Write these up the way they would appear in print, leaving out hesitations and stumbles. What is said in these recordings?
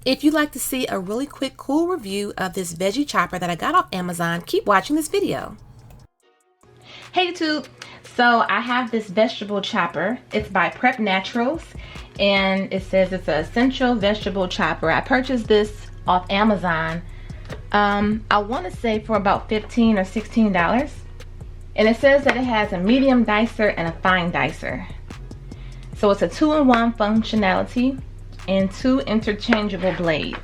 If you'd like to see a really quick cool review of this veggie chopper that I got off Amazon, keep watching this video. Hey YouTube, so I have this vegetable chopper. It's by Prep Naturals and it says it's an essential vegetable chopper. I purchased this off Amazon, I want to say for about $15 or $16, and it says that it has a medium dicer and a fine dicer. So it's a 2-in-1 functionality and 2 interchangeable blades.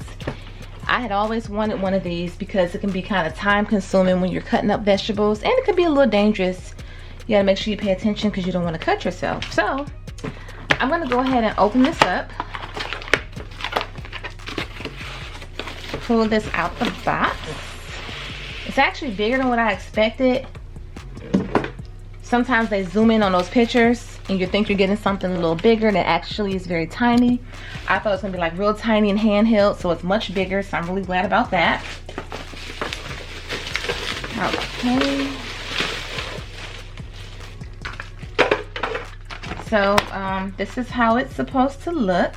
I had always wanted one of these because it can be kind of time consuming when you're cutting up vegetables, and it can be a little dangerous. You gotta make sure you pay attention because you don't want to cut yourself. So I'm gonna go ahead and open this up, pull this out the box. It's actually bigger than what I expected. Sometimes they zoom in on those pictures and you think you're getting something a little bigger that actually is very tiny. I thought it was gonna be like real tiny and handheld, so it's much bigger, so I'm really glad about that. Okay. So this is how it's supposed to look.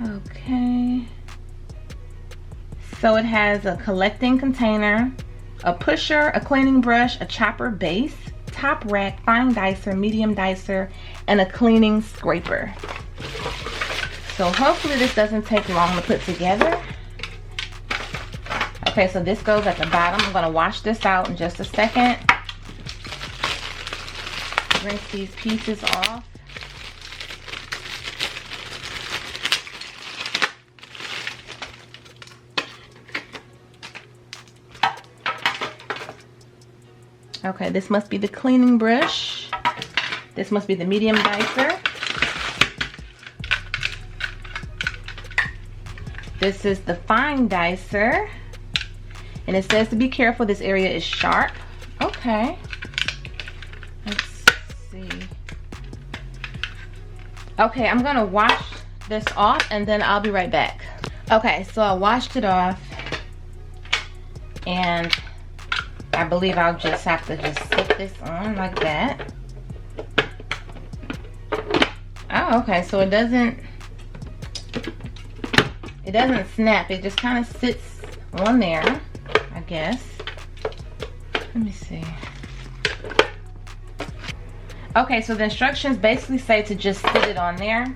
Okay. So it has a collecting container, a pusher, a cleaning brush, a chopper base, top rack, fine dicer, medium dicer, and a cleaning scraper. So hopefully this doesn't take long to put together. Okay, so this goes at the bottom. I'm gonna wash this out in just a second. Rinse these pieces off. Okay, this must be the cleaning brush. This must be the medium dicer. This is the fine dicer. And it says to be careful, this area is sharp. Okay. Let's see. Okay, I'm gonna wash this off and then I'll be right back. Okay, so I washed it off and I believe I'll just have to just slip this on like that. Oh, okay, so it doesn't snap. It just kind of sits on there, I guess. Let me see. Okay, so the instructions basically say to just sit it on there.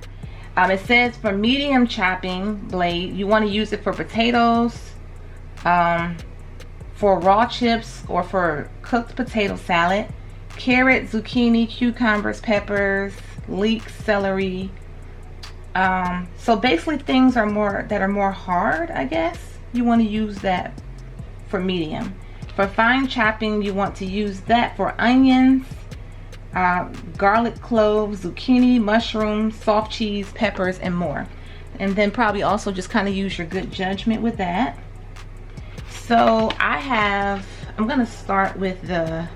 It says for medium chopping blade, you want to use it for potatoes, for raw chips, or for cooked potato salad, carrot, zucchini, cucumbers, peppers, leeks, celery. So basically things that are more hard, I guess. You want to use that for medium. For fine chopping, you want to use that for onions, garlic cloves, zucchini, mushrooms, soft cheese, peppers, and more. And then probably also just kind of use your good judgment with that. So I'm gonna start with the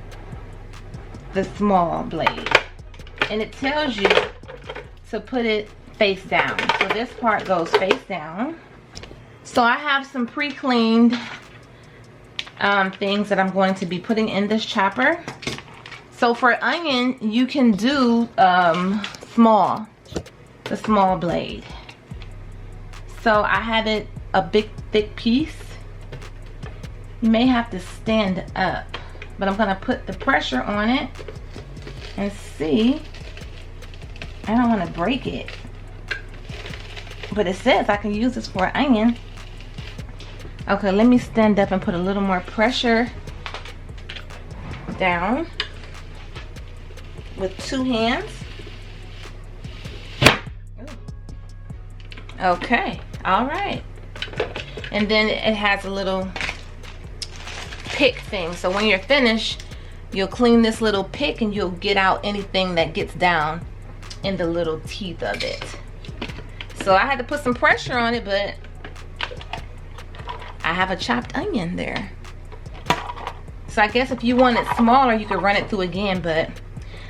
small blade, and it tells you to put it face down. So this part goes face down. So I have some pre-cleaned things that I'm going to be putting in this chopper. So for onion, you can do the small blade. So I have it a big thick piece. You may have to stand up, but I'm gonna put the pressure on it and see. I don't want to break it, but it says I can use this for an onion. Okay, let me stand up and put a little more pressure down with 2 hands. Okay, all right. And then it has a little pick thing, so when you're finished, you'll clean this little pick and you'll get out anything that gets down in the little teeth of it. So I had to put some pressure on it, but I have a chopped onion there. So I guess if you want it smaller, you could run it through again, but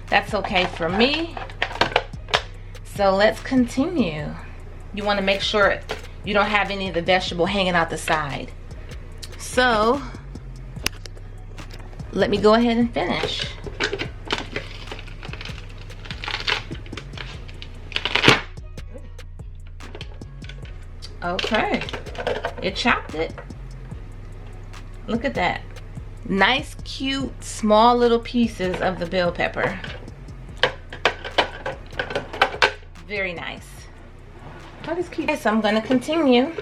that's okay for me. So let's continue. You want to make sure you don't have any of the vegetable hanging out the side. So let me go ahead and finish. Okay, it chopped it. Look at that. Nice, cute, small little pieces of the bell pepper. Very nice. That is cute. Okay, so I'm gonna continue.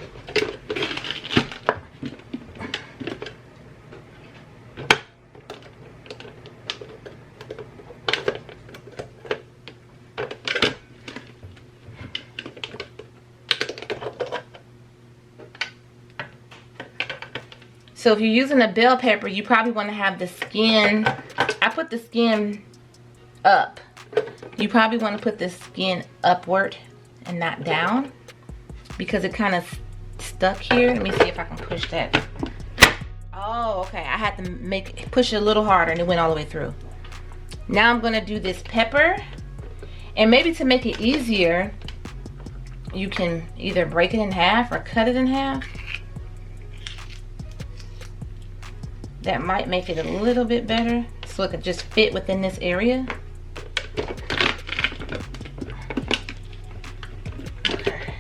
So if you're using a bell pepper, you probably want to have the skin. I put the skin up. You probably want to put the skin upward and not down, because it kind of stuck here. Let me see if I can push that. Oh, okay. I had to push it a little harder and it went all the way through. Now I'm going to do this pepper. And maybe to make it easier, you can either break it in half or cut it in half. That might make it a little bit better, so it could just fit within this area. Okay.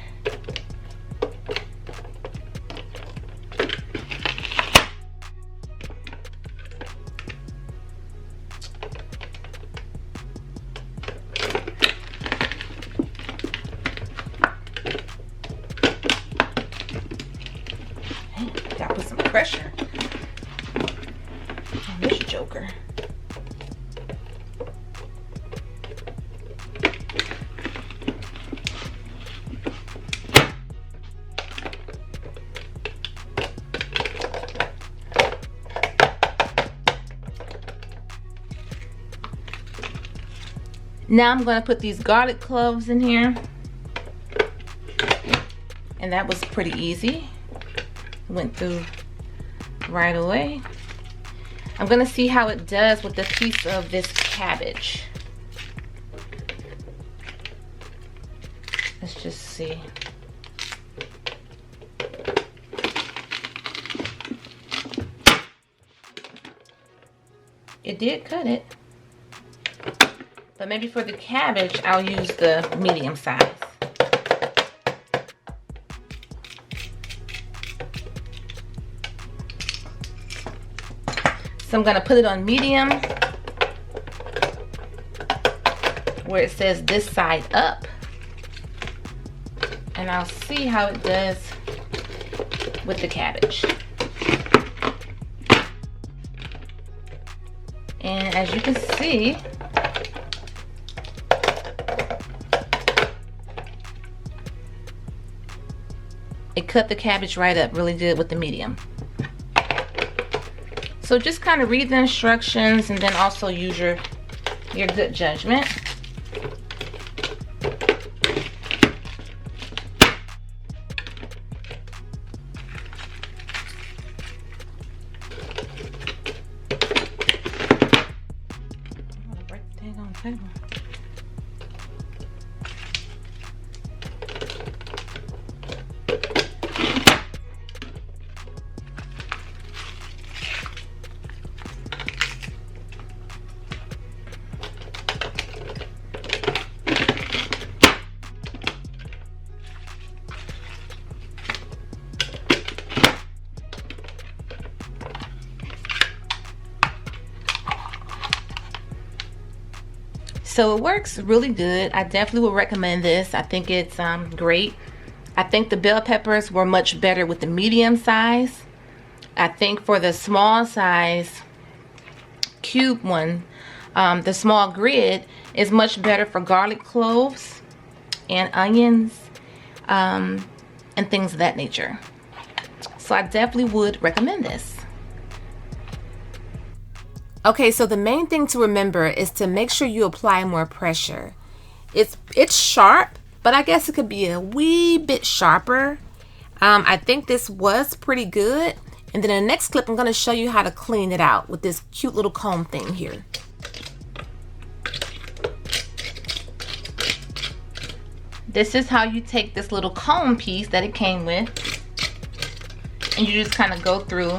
Gotta put some pressure. This joker. Now I'm going to put these garlic cloves in here. And that was pretty easy. Went through right away. I'm gonna see how it does with the piece of this cabbage. Let's just see. It did cut it. But maybe for the cabbage, I'll use the medium size. So I'm gonna put it on medium, where it says this side up, and I'll see how it does with the cabbage. And as you can see, it cut the cabbage right up really good with the medium. So just kind of read the instructions and then also use your good judgment. I'm gonna break the dang on table. So it works really good. I definitely would recommend this. I think it's great. I think the bell peppers were much better with the medium size. I think for the small size cube one, the small grid is much better for garlic cloves and onions and things of that nature. So I definitely would recommend this. Okay, so the main thing to remember is to make sure you apply more pressure. It's sharp, but I guess it could be a wee bit sharper. I think this was pretty good. And then in the next clip, I'm going to show you how to clean it out with this cute little comb thing here. This is how you take this little comb piece that it came with, and you just kind of go through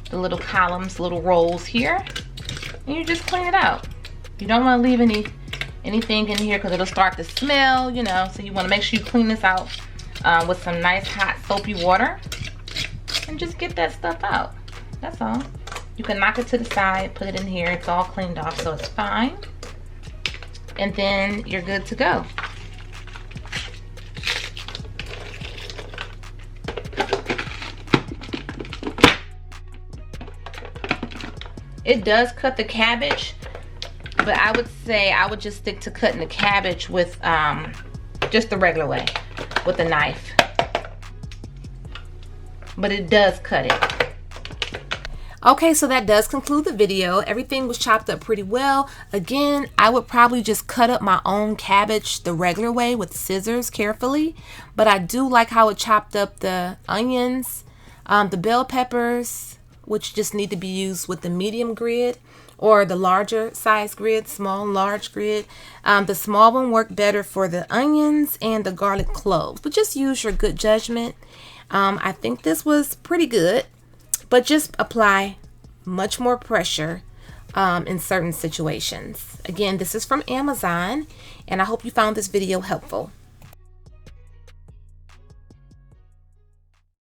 the little columns, little rolls here, and you just clean it out. You don't want to leave anything in here because it'll start to smell, you know, so you want to make sure you clean this out with some nice hot soapy water and just get that stuff out. That's all. You can knock it to the side, put it in here. It's all cleaned off, so it's fine. And then you're good to go. It does cut the cabbage, but I would say I would just stick to cutting the cabbage with just the regular way, with a knife. But it does cut it. Okay, so that does conclude the video. Everything was chopped up pretty well. Again, I would probably just cut up my own cabbage the regular way with scissors carefully. But I do like how it chopped up the onions, the bell peppers, which just need to be used with the medium grid or the larger size grid, small and large grid. The small one worked better for the onions and the garlic cloves, but just use your good judgment. I think this was pretty good, but just apply much more pressure in certain situations. Again, this is from Amazon, and I hope you found this video helpful.